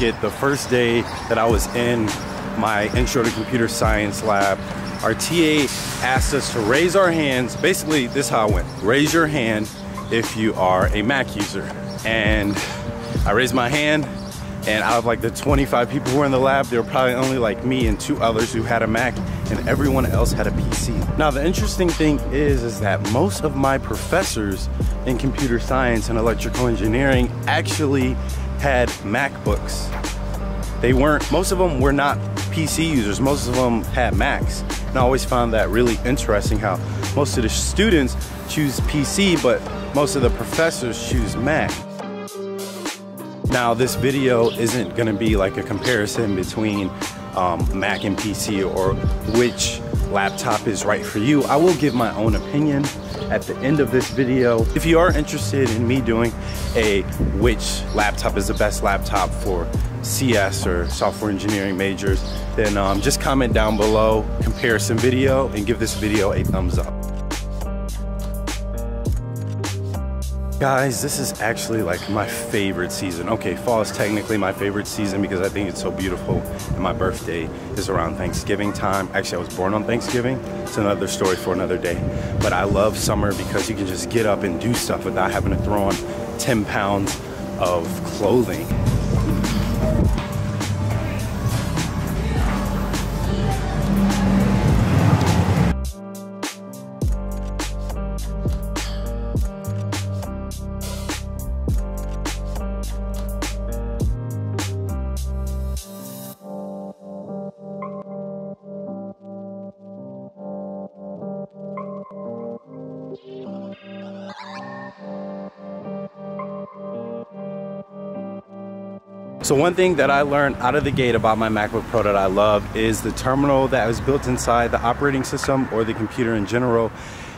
it. The first day that I was in my Intro to Computer Science lab, our TA asked us to raise our hands. Basically, this is how it went. Raise your hand if you are a Mac user. And I raised my hand, and out of like the 25 people who were in the lab, there were probably only like me and 2 others who had a Mac, and everyone else had a PC. Now, the interesting thing is that most of my professors in computer science and electrical engineering actually had MacBooks. Most of them were not PC users, most of them had Macs. And I always found that really interesting how most of the students choose PC, but most of the professors choose Mac. Now, this video isn't gonna be like a comparison between Mac and PC or which laptop is right for you. I will give my own opinion at the end of this video. If you are interested in me doing a which laptop is the best laptop for CS or software engineering majors, then just comment down below comparison video and give this video a thumbs up. Guys, this is actually like my favorite season. Okay, fall is technically my favorite season because I think it's so beautiful, and my birthday is around Thanksgiving time. Actually, I was born on Thanksgiving. It's another story for another day. But I love summer because you can just get up and do stuff without having to throw on 10 pounds of clothing. So one thing that I learned out of the gate about my MacBook Pro that I love is the terminal that was built inside the operating system or the computer in general.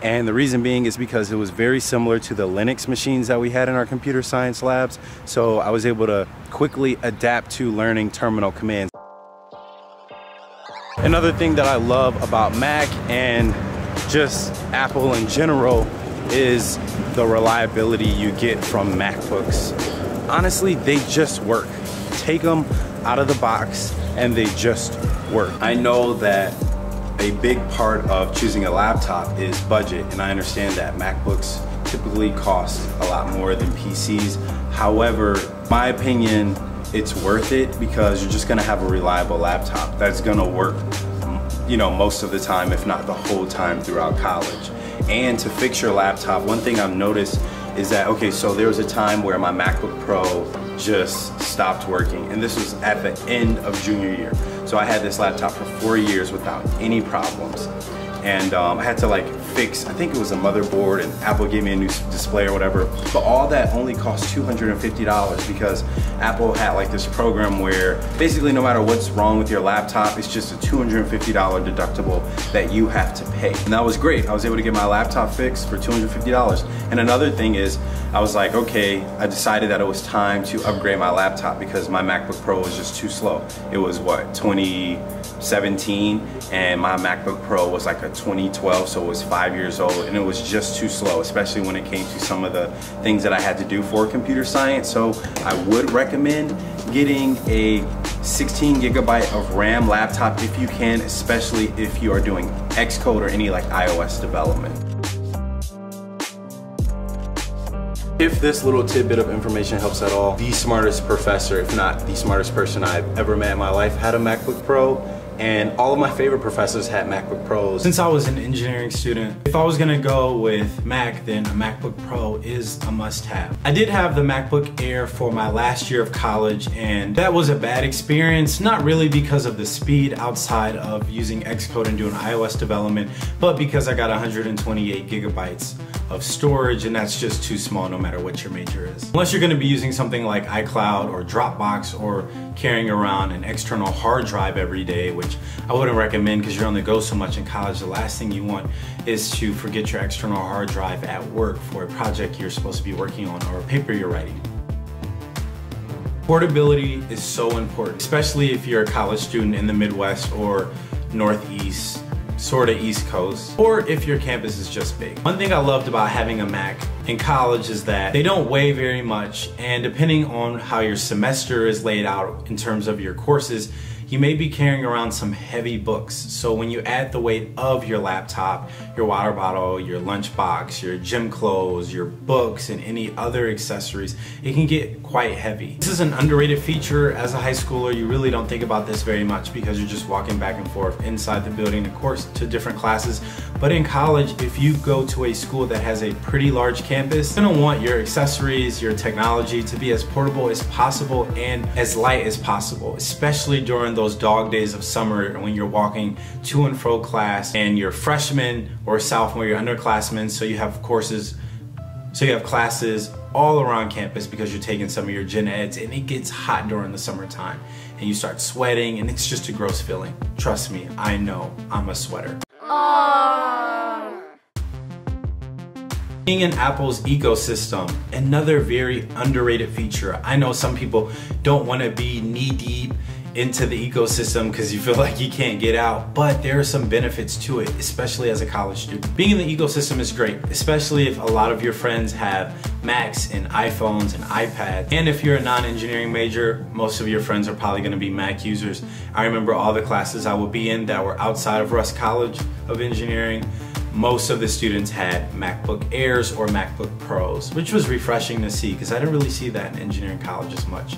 And the reason being is because it was very similar to the Linux machines that we had in our computer science labs. So I was able to quickly adapt to learning terminal commands. Another thing that I love about Mac and just Apple in general is the reliability you get from MacBooks. Honestly, they just work. Take them out of the box and they just work. I know that a big part of choosing a laptop is budget, and I understand that MacBooks typically cost a lot more than PCs. However, my opinion, it's worth it because you're just gonna have a reliable laptop that's gonna work, you know, most of the time, if not the whole time throughout college. And to fix your laptop, one thing I've noticed is that, okay, so there was a time where my MacBook Pro just stopped working, and this was at the end of junior year. So I had this laptop for 4 years without any problems. And I had to like fix, I think it was a motherboard, and Apple gave me a new display or whatever. But all that only cost $250 because Apple had like this program where basically no matter what's wrong with your laptop, it's just a $250 deductible that you have to pay. And that was great. I was able to get my laptop fixed for $250. And another thing is, I was like, okay, I decided that it was time to upgrade my laptop because my MacBook Pro was just too slow. It was what, 2017, and my MacBook Pro was like a 2012, so it was 5 years old, and it was just too slow, especially when it came to some of the things that I had to do for computer science. So I would recommend getting a 16 gigabyte of RAM laptop if you can, especially if you are doing Xcode or any like iOS development. If this little tidbit of information helps at all, the smartest professor, if not the smartest person I've ever met in my life, had a MacBook Pro, and all of my favorite professors had MacBook Pros. Since I was an engineering student, if I was gonna go with Mac, then a MacBook Pro is a must-have. I did have the MacBook Air for my last year of college, and that was a bad experience, not really because of the speed outside of using Xcode and doing iOS development, but because I got 128 gigabytes of storage, and that's just too small no matter what your major is. Unless you're gonna be using something like iCloud or Dropbox or carrying around an external hard drive every day, which I wouldn't recommend because you're on the go so much in college. The last thing you want is to forget your external hard drive at work for a project you're supposed to be working on or a paper you're writing. Portability is so important, especially if you're a college student in the Midwest or Northeast, sort of East Coast, or if your campus is just big. One thing I loved about having a Mac in college is that they don't weigh very much, and depending on how your semester is laid out in terms of your courses, you may be carrying around some heavy books. So when you add the weight of your laptop, your water bottle, your lunchbox, your gym clothes, your books, and any other accessories, it can get quite heavy. This is an underrated feature. As a high schooler, you really don't think about this very much because you're just walking back and forth inside the building, of course, to different classes. But in college, if you go to a school that has a pretty large campus, you're gonna want your accessories, your technology to be as portable as possible and as light as possible, especially during those dog days of summer when you're walking to and fro class and you're freshman or sophomore, you're underclassmen, so you have courses, so you have classes all around campus because you're taking some of your gen eds, and it gets hot during the summertime and you start sweating and it's just a gross feeling. Trust me, I know, I'm a sweater. Being in Apple's ecosystem, another very underrated feature. I know some people don't want to be knee deep into the ecosystem because you feel like you can't get out, but there are some benefits to it, especially as a college student. Being in the ecosystem is great, especially if a lot of your friends have Macs and iPhones and iPads. And if you're a non-engineering major, most of your friends are probably going to be Mac users. I remember all the classes I would be in that were outside of Russ College of Engineering. Most of the students had MacBook Airs or MacBook Pros, which was refreshing to see because I didn't really see that in engineering college as much.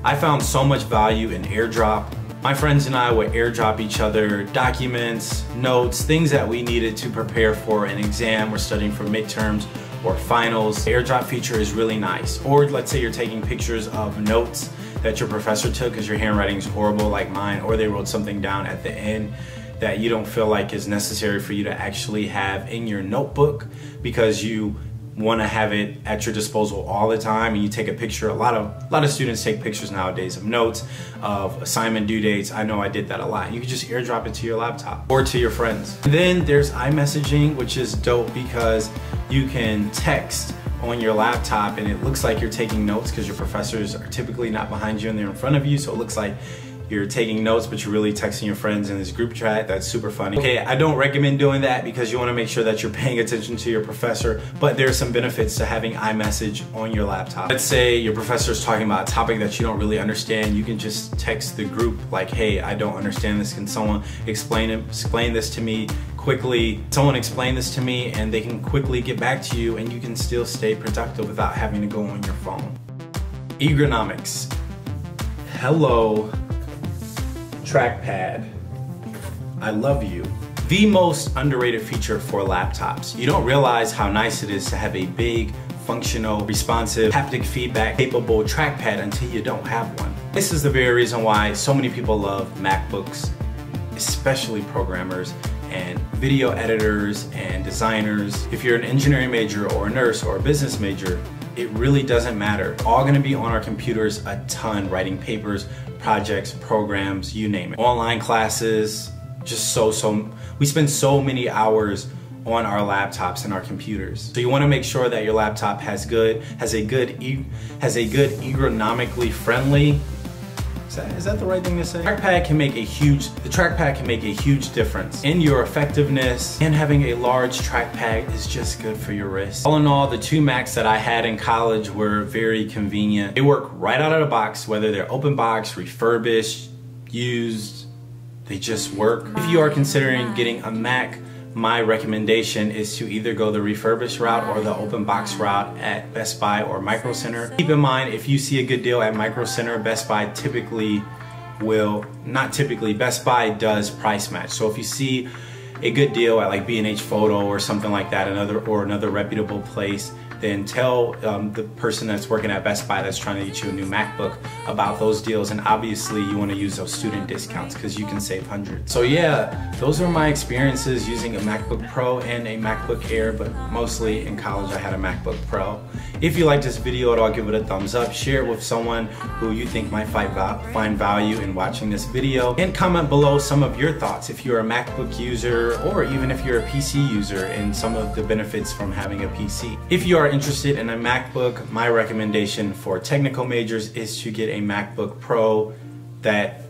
I found so much value in AirDrop. My friends and I would AirDrop each other documents, notes, things that we needed to prepare for an exam or studying for midterms or finals. The AirDrop feature is really nice. Or let's say you're taking pictures of notes that your professor took because your handwriting is horrible like mine, or they wrote something down at the end that you don't feel like is necessary for you to actually have in your notebook because you want to have it at your disposal all the time, and you take a picture. A lot of students take pictures nowadays of notes, of assignment due dates. I know I did that a lot. You can just AirDrop it to your laptop or to your friends. And then there's iMessaging, which is dope because you can text on your laptop and it looks like you're taking notes because your professors are typically not behind you and they're in front of you, so it looks like you're taking notes, but you're really texting your friends in this group chat. That's super funny. Okay, I don't recommend doing that because you want to make sure that you're paying attention to your professor, but there are some benefits to having iMessage on your laptop. Let's say your professor is talking about a topic that you don't really understand. You can just text the group like, hey, I don't understand this. Can someone explain this to me quickly? Someone explain this to me, and they can quickly get back to you, and you can still stay productive without having to go on your phone. Ergonomics. Hello. Trackpad. I love you. The most underrated feature for laptops. You don't realize how nice it is to have a big, functional, responsive, haptic feedback capable trackpad until you don't have one. This is the very reason why so many people love MacBooks, especially programmers and video editors and designers. If you're an engineering major or a nurse or a business major, it really doesn't matter. All gonna be on our computers a ton, writing papers, projects, programs, you name it. Online classes, just we spend so many hours on our laptops and our computers. So you wanna make sure that your laptop has a good ergonomically friendly, is that the right thing to say? The trackpad can make a huge difference in your effectiveness, and having a large trackpad is just good for your wrist. All in all, the two Macs that I had in college were very convenient. They work right out of the box, whether they're open box, refurbished, used, they just work. If you are considering getting a Mac, my recommendation is to either go the refurbished route or the open box route at Best Buy or Micro Center. Keep in mind, if you see a good deal at Micro Center, Best Buy typically will, not typically, Best Buy does price match. So if you see a good deal at like B&H Photo or something like that, another reputable place, then tell the person that's working at Best Buy that's trying to get you a new MacBook about those deals. And obviously you want to use those student discounts because you can save hundreds. So yeah, those are my experiences using a MacBook Pro and a MacBook Air, but mostly in college I had a MacBook Pro. If you like this video at all, give it a thumbs up, share it with someone who you think might find value in watching this video, and comment below some of your thoughts if you're a MacBook user or even if you're a PC user and some of the benefits from having a PC. If you are interested in a MacBook, my recommendation for technical majors is to get a MacBook Pro that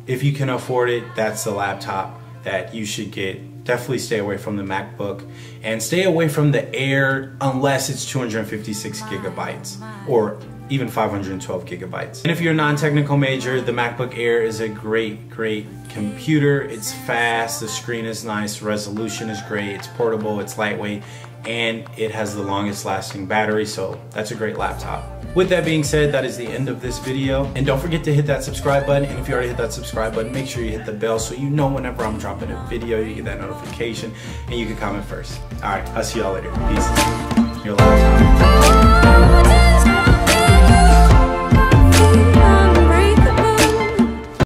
if you can afford it, that's the laptop that you should get. Definitely stay away from the MacBook and stay away from the Air unless it's 256 gigabytes or even 512 gigabytes. And if you're a non-technical major, the MacBook Air is a great computer. It's fast, the screen is nice, resolution is great, it's portable, it's lightweight, and it has the longest lasting battery, so that's a great laptop. With that being said, that is the end of this video. And don't forget to hit that subscribe button. And if you already hit that subscribe button, make sure you hit the bell so you know whenever I'm dropping a video, you get that notification and you can comment first. All right, I'll see y'all later. Peace. Your laptop.